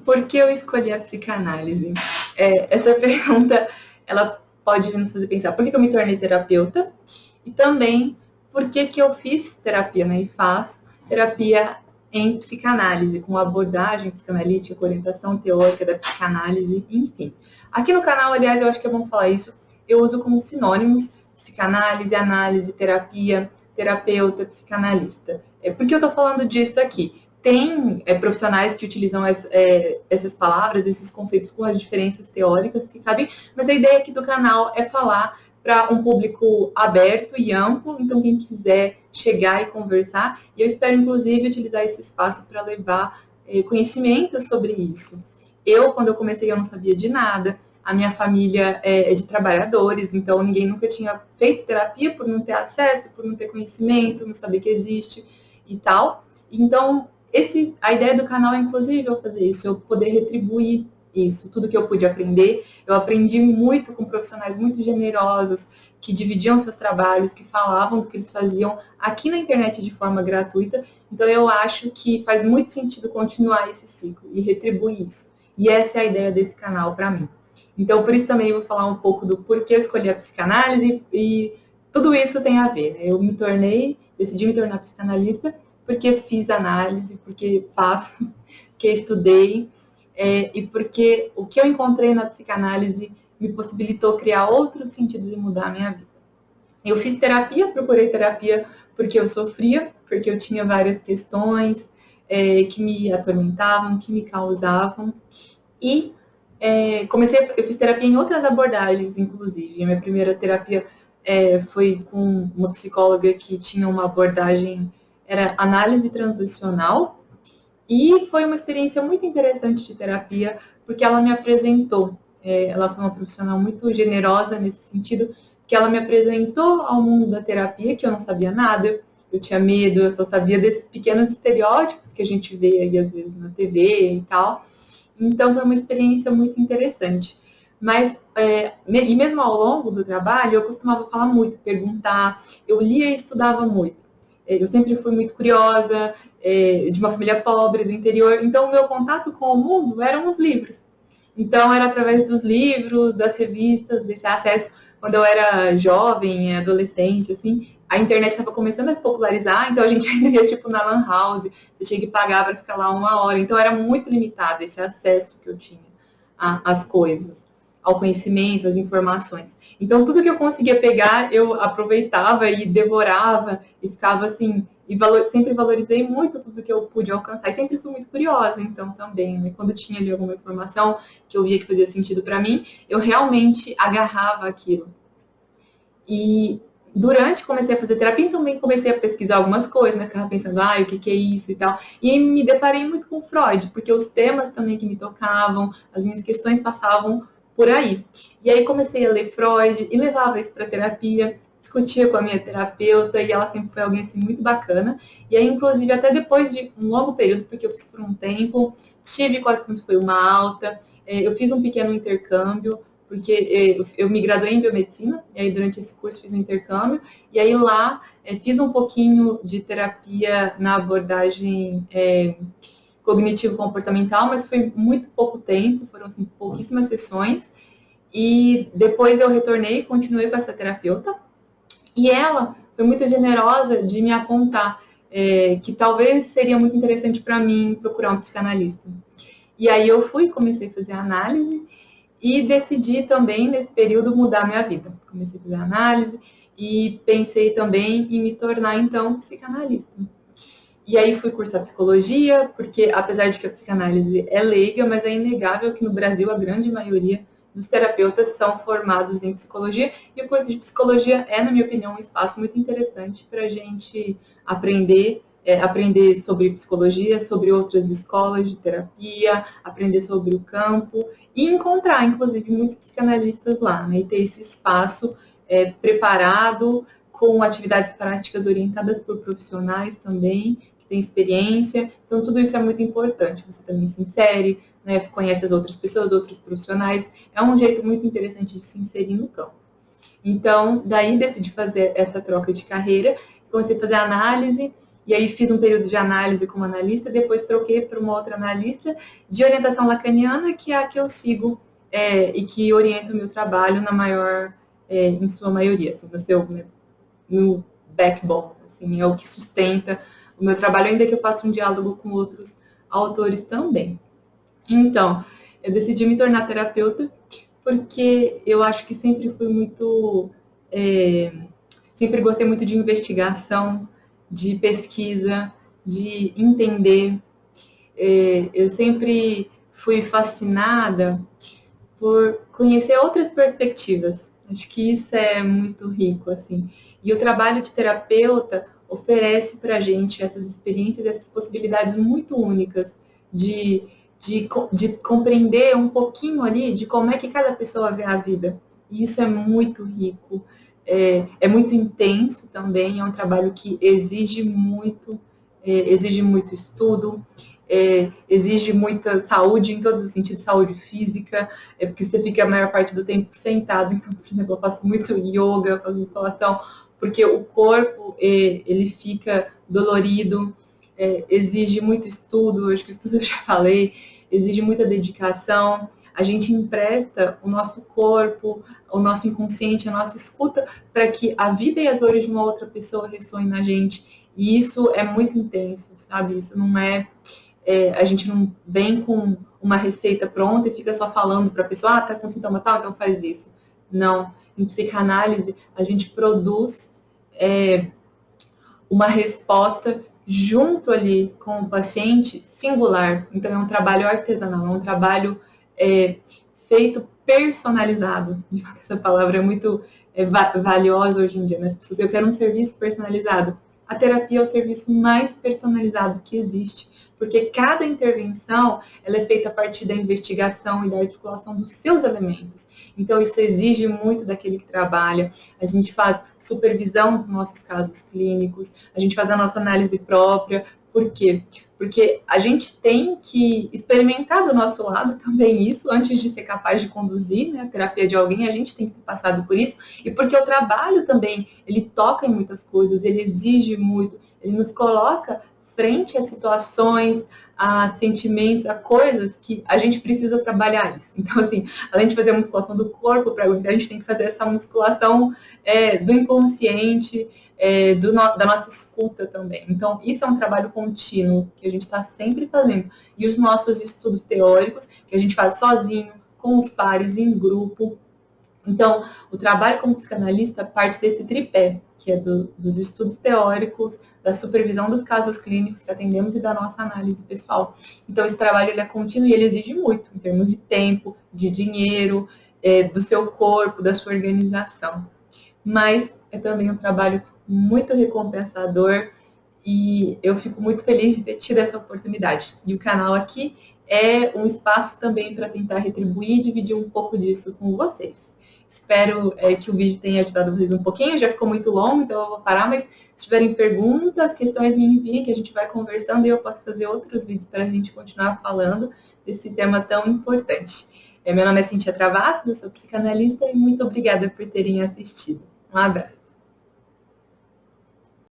Por que eu escolhi a psicanálise? Essa pergunta, ela pode nos fazer pensar por que eu me tornei terapeuta e também por que eu fiz terapia, né, e faço terapia em psicanálise, com abordagem psicanalítica, com orientação teórica da psicanálise, enfim. Aqui no canal, aliás, eu acho que é bom falar isso, eu uso como sinônimos psicanálise, análise, terapia, terapeuta, psicanalista. Por que eu estou falando disso aqui? Tem profissionais que utilizam essas palavras, esses conceitos com as diferenças teóricas que cabem, mas a ideia aqui do canal é falar para um público aberto e amplo, então quem quiser chegar e conversar, e eu espero inclusive utilizar esse espaço para levar conhecimento sobre isso. Quando eu comecei, eu não sabia de nada, a minha família é de trabalhadores, então ninguém nunca tinha feito terapia por não ter acesso, por não ter conhecimento, não saber que existe e tal. Então, a ideia do canal é, inclusive, eu fazer isso, eu poder retribuir isso, tudo que eu pude aprender. Eu aprendi muito com profissionais muito generosos, que dividiam seus trabalhos, que falavam do que eles faziam aqui na internet de forma gratuita. Então, eu acho que faz muito sentido continuar esse ciclo e retribuir isso. E essa é a ideia desse canal para mim. Então, por isso também eu vou falar um pouco do porquê eu escolhi a psicanálise e tudo isso tem a ver, né? Eu decidi me tornar psicanalista porque fiz análise, porque faço, porque estudei, e porque o que eu encontrei na psicanálise me possibilitou criar outros sentidos e mudar a minha vida. Eu fiz terapia, procurei terapia porque eu sofria, porque eu tinha várias questões que me atormentavam, que me causavam, e eu fiz terapia em outras abordagens, inclusive. A minha primeira terapia foi com uma psicóloga que tinha uma abordagem, era análise transacional, e foi uma experiência muito interessante de terapia, porque ela me apresentou, ela foi uma profissional muito generosa nesse sentido, que ela me apresentou ao mundo da terapia, que eu não sabia nada, eu tinha medo, eu só sabia desses pequenos estereótipos que a gente vê aí às vezes na TV e tal. Então, foi uma experiência muito interessante. Mas, e mesmo ao longo do trabalho, eu costumava falar muito, perguntar, eu lia e estudava muito. Eu sempre fui muito curiosa, de uma família pobre, do interior, então o meu contato com o mundo eram os livros. Então, era através dos livros, das revistas, desse acesso. Quando eu era jovem, adolescente, assim, a internet estava começando a se popularizar, então a gente ainda ia, tipo, na Lan House, você tinha que pagar para ficar lá 1 hora. Então, era muito limitado esse acesso que eu tinha às coisas, ao conhecimento, às informações. Então, tudo que eu conseguia pegar, eu aproveitava e devorava, e ficava assim, sempre valorizei muito tudo que eu pude alcançar, e sempre fui muito curiosa, então, também, né? Quando tinha ali alguma informação que eu via que fazia sentido para mim, eu realmente agarrava aquilo. E comecei a fazer terapia, também comecei a pesquisar algumas coisas, né? Ficava pensando, o que é isso e tal. E aí me deparei muito com Freud, porque os temas também que me tocavam, as minhas questões passavam por aí. E aí comecei a ler Freud e levava isso para terapia, discutia com a minha terapeuta, e ela sempre foi alguém assim muito bacana. E aí, inclusive, até depois de um longo período, porque eu fiz por um tempo, tive quase como se foi uma alta, eu fiz um pequeno intercâmbio, porque eu me graduei em biomedicina, e aí durante esse curso fiz um intercâmbio, e aí lá fiz um pouquinho de terapia na abordagem cognitivo-comportamental, mas foi muito pouco tempo, foram assim, pouquíssimas sessões, e depois eu retornei e continuei com essa terapeuta, e ela foi muito generosa de me apontar que talvez seria muito interessante para mim procurar um psicanalista. E aí eu comecei a fazer análise, e decidi também, nesse período, mudar minha vida. Comecei a fazer análise e pensei também em me tornar, então, psicanalista. E aí fui cursar psicologia, porque apesar de que a psicanálise é leiga, mas é inegável que no Brasil a grande maioria dos terapeutas são formados em psicologia, e o curso de psicologia é, na minha opinião, um espaço muito interessante para a gente aprender sobre psicologia, sobre outras escolas de terapia, aprender sobre o campo e encontrar, inclusive, muitos psicanalistas lá, né? E ter esse espaço preparado, com atividades práticas orientadas por profissionais também, que têm experiência. Então, tudo isso é muito importante. Você também se insere, né? Conhece as outras pessoas, outros profissionais. É um jeito muito interessante de se inserir no campo. Então, daí decidi fazer essa troca de carreira, comecei a fazer análise, e aí fiz um período de análise como analista, depois troquei para uma outra analista de orientação lacaniana, que é a que eu sigo e que orienta o meu trabalho em sua maioria, assim, no backbone, assim, é o que sustenta o meu trabalho, ainda que eu faça um diálogo com outros autores também. Então, eu decidi me tornar terapeuta porque eu acho que sempre fui muito... sempre gostei muito de investigação, de pesquisa, de entender. Eu sempre fui fascinada por conhecer outras perspectivas. Acho que isso é muito rico, assim. E o trabalho de terapeuta oferece para a gente essas experiências, essas possibilidades muito únicas de compreender um pouquinho ali de como é que cada pessoa vê a vida. E isso é muito rico, é muito intenso também, é um trabalho que exige muito estudo, exige muita saúde em todos os sentidos, saúde física, porque você fica a maior parte do tempo sentado. Então, por exemplo, eu faço muito yoga, faço musculação, porque o corpo ele fica dolorido, exige muito estudo, acho que estudo eu já falei, exige muita dedicação. A gente empresta o nosso corpo, o nosso inconsciente, a nossa escuta, para que a vida e as dores de uma outra pessoa ressoem na gente. E isso é muito intenso, sabe? Isso não a gente não vem com uma receita pronta e fica só falando para a pessoa, tá com sintoma tal, então faz isso. Não. Em psicanálise, a gente produz uma resposta junto ali com o paciente singular. Então, é um trabalho artesanal, é um trabalho feito personalizado. Essa palavra é muito valiosa hoje em dia, né? As pessoas, eu quero um serviço personalizado. A terapia é o serviço mais personalizado que existe, porque cada intervenção ela é feita a partir da investigação e da articulação dos seus elementos. Então, isso exige muito daquele que trabalha. A gente faz supervisão dos nossos casos clínicos, a gente faz a nossa análise própria. Por quê? Porque a gente tem que experimentar do nosso lado também isso, antes de ser capaz de conduzir, né, a terapia de alguém, a gente tem que ter passado por isso, e porque o trabalho também, ele toca em muitas coisas, ele exige muito, ele nos coloca frente a situações, a sentimentos, a coisas que a gente precisa trabalhar isso. Então, assim, além de fazer a musculação do corpo para aguentar, a gente tem que fazer essa musculação do inconsciente, da nossa escuta também. Então, isso é um trabalho contínuo que a gente está sempre fazendo. E os nossos estudos teóricos, que a gente faz sozinho, com os pares, em grupo. Então, o trabalho como psicanalista parte desse tripé, que é dos estudos teóricos, da supervisão dos casos clínicos que atendemos e da nossa análise pessoal. Então, esse trabalho ele é contínuo e ele exige muito, em termos de tempo, de dinheiro, do seu corpo, da sua organização. Mas é também um trabalho muito recompensador e eu fico muito feliz de ter tido essa oportunidade. E o canal aqui é um espaço também para tentar retribuir e dividir um pouco disso com vocês. Espero que o vídeo tenha ajudado vocês um pouquinho, já ficou muito longo, então eu vou parar, mas se tiverem perguntas, questões, me enviem, que a gente vai conversando e eu posso fazer outros vídeos para a gente continuar falando desse tema tão importante. Meu nome é Cíntia Travassos, eu sou psicanalista e muito obrigada por terem assistido. Um abraço.